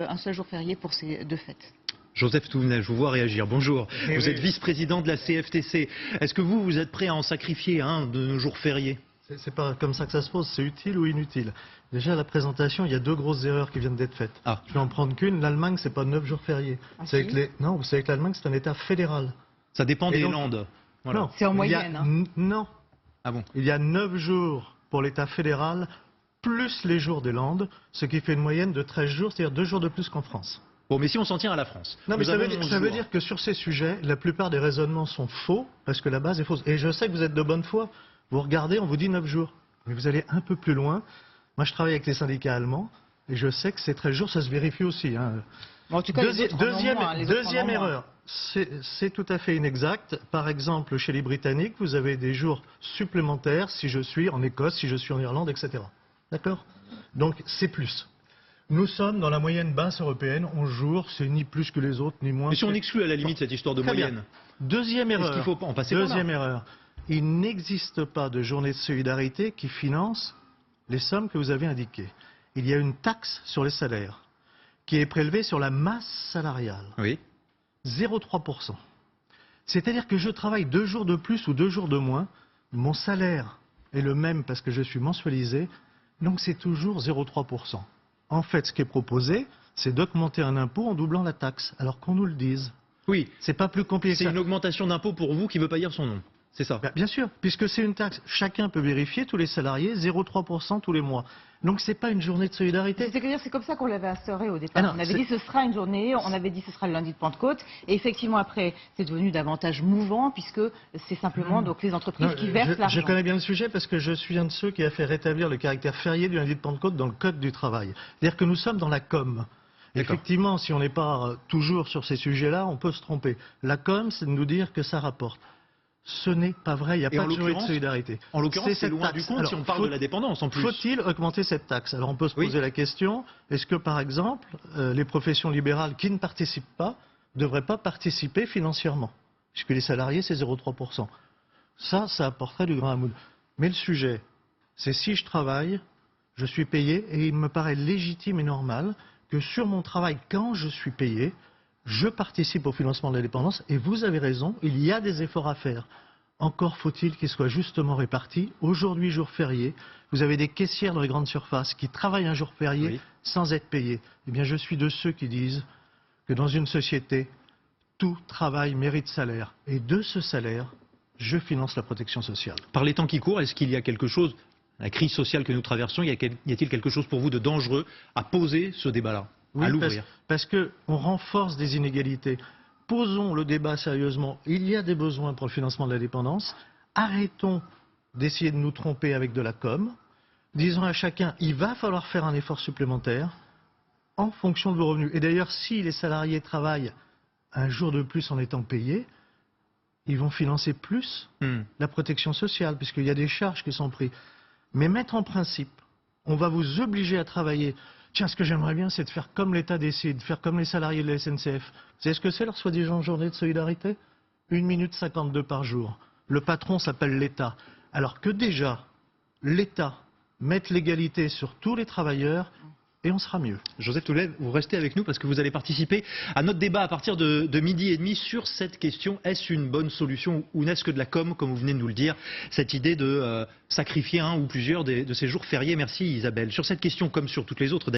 un seul jour férié pour ces deux fêtes. Joseph Touvenel, je vous vois réagir. Bonjour. Vous êtes vice-président de la CFTC. Est-ce que vous êtes prêt à en sacrifier un de nos jours fériés? C'est pas comme ça que ça se pose, c'est utile ou inutile. Déjà, à la présentation, il y a deux grosses erreurs qui viennent d'être faites. Je vais en prendre qu'une. L'Allemagne, c'est pas 9 jours fériés. Non, vous savez que l'Allemagne, c'est un État fédéral. Ça dépend des Landes. Voilà. Non, c'est en moyenne. Non. Ah bon? Il y a 9 jours pour l'État fédéral, plus les jours des Landes, ce qui fait une moyenne de 13 jours, c'est-à-dire 2 jours de plus qu'en France. Bon, mais si on s'en tient à la France. Non, mais ça veut dire que sur ces sujets, la plupart des raisonnements sont faux, parce que la base est fausse. Et je sais que vous êtes de bonne foi. Vous regardez, on vous dit 9 jours. Mais vous allez un peu plus loin. Moi, je travaille avec les syndicats allemands, et je sais que ces 13 jours, ça se vérifie aussi. Hein. Bon, en tout cas, deuxième erreur, c'est tout à fait inexact. Par exemple, chez les Britanniques, vous avez des jours supplémentaires si je suis en Écosse, si je suis en Irlande, etc. D'accord? Donc, c'est plus. Nous sommes dans la moyenne basse européenne, 11 jours, c'est ni plus que les autres, ni moins. Mais si on exclut à la limite cette histoire de moyenne. Deuxième erreur. Est-ce qu'il faut en passer par là? Deuxième erreur. Il n'existe pas de journée de solidarité qui finance les sommes que vous avez indiquées. Il y a une taxe sur les salaires qui est prélevée sur la masse salariale. Oui. 0,3%. C'est-à-dire que je travaille 2 jours de plus ou 2 jours de moins, mon salaire est le même parce que je suis mensualisé, donc c'est toujours 0,3%. En fait, ce qui est proposé, c'est d'augmenter un impôt en doublant la taxe, alors qu'on nous le dise. Oui. C'est pas plus compliqué que ça. C'est une augmentation d'impôt pour vous qui ne veut pas dire son nom. C'est ça. Bien sûr, puisque c'est une taxe. Chacun peut vérifier, tous les salariés, 0,3% tous les mois. Donc c'est pas une journée de solidarité. C'est comme ça qu'on l'avait instauré au départ. On avait dit ce sera une journée, on avait dit ce sera le lundi de Pentecôte. Et effectivement après, c'est devenu davantage mouvant puisque c'est simplement donc les entreprises qui versent l'argent. Je connais bien le sujet parce que je suis un de ceux qui a fait rétablir le caractère férié du lundi de Pentecôte dans le Code du travail. C'est-à-dire que nous sommes dans la com. Effectivement, si on n'est pas toujours sur ces sujets-là, on peut se tromper. La com, c'est de nous dire que ça rapporte. Ce n'est pas vrai, il n'y a pas de journée de solidarité. En l'occurrence, c'est loin du compte. Alors, si on parle de la dépendance en plus. Faut-il augmenter cette taxe? Alors on peut se poser la question, est-ce que par exemple, les professions libérales qui ne participent pas ne devraient pas participer financièrement? Puisque les salariés, c'est 0,3%. Ça apporterait du grain à moudre. Mais le sujet, c'est si je travaille, je suis payé, et il me paraît légitime et normal que sur mon travail, quand je suis payé, je participe au financement de la dépendance et vous avez raison, il y a des efforts à faire. Encore faut-il qu'ils soient justement répartis. Aujourd'hui, jour férié, vous avez des caissières dans les grandes surfaces qui travaillent un jour férié sans être payés. Eh bien, je suis de ceux qui disent que dans une société, tout travail mérite salaire. Et de ce salaire, je finance la protection sociale. Par les temps qui courent, est-ce qu'il y a quelque chose, la crise sociale que nous traversons, y a-t-il quelque chose pour vous de dangereux à poser ce débat-là? Oui, parce qu'on renforce des inégalités. Posons le débat sérieusement. Il y a des besoins pour le financement de la dépendance. Arrêtons d'essayer de nous tromper avec de la com. Disons à chacun, il va falloir faire un effort supplémentaire en fonction de vos revenus. Et d'ailleurs, si les salariés travaillent un jour de plus en étant payés, ils vont financer plus la protection sociale, puisqu'il y a des charges qui sont prises. Mais mettre en principe, on va vous obliger à travailler. Tiens, ce que j'aimerais bien, c'est de faire comme l'État décide, faire comme les salariés de la SNCF. Vous savez ce que c'est leur soi-disant journée de solidarité? 1 minute 52 par jour. Le patron s'appelle l'État. Alors que déjà, l'État mette l'égalité sur tous les travailleurs, et on sera mieux. Joseph Touvenel, vous restez avec nous parce que vous allez participer à notre débat à partir de 12h30 sur cette question. Est-ce une bonne solution ou n'est-ce que de la com, comme vous venez de nous le dire, cette idée de sacrifier un ou plusieurs de ces jours fériés? Merci Isabelle. Sur cette question, comme sur toutes les autres,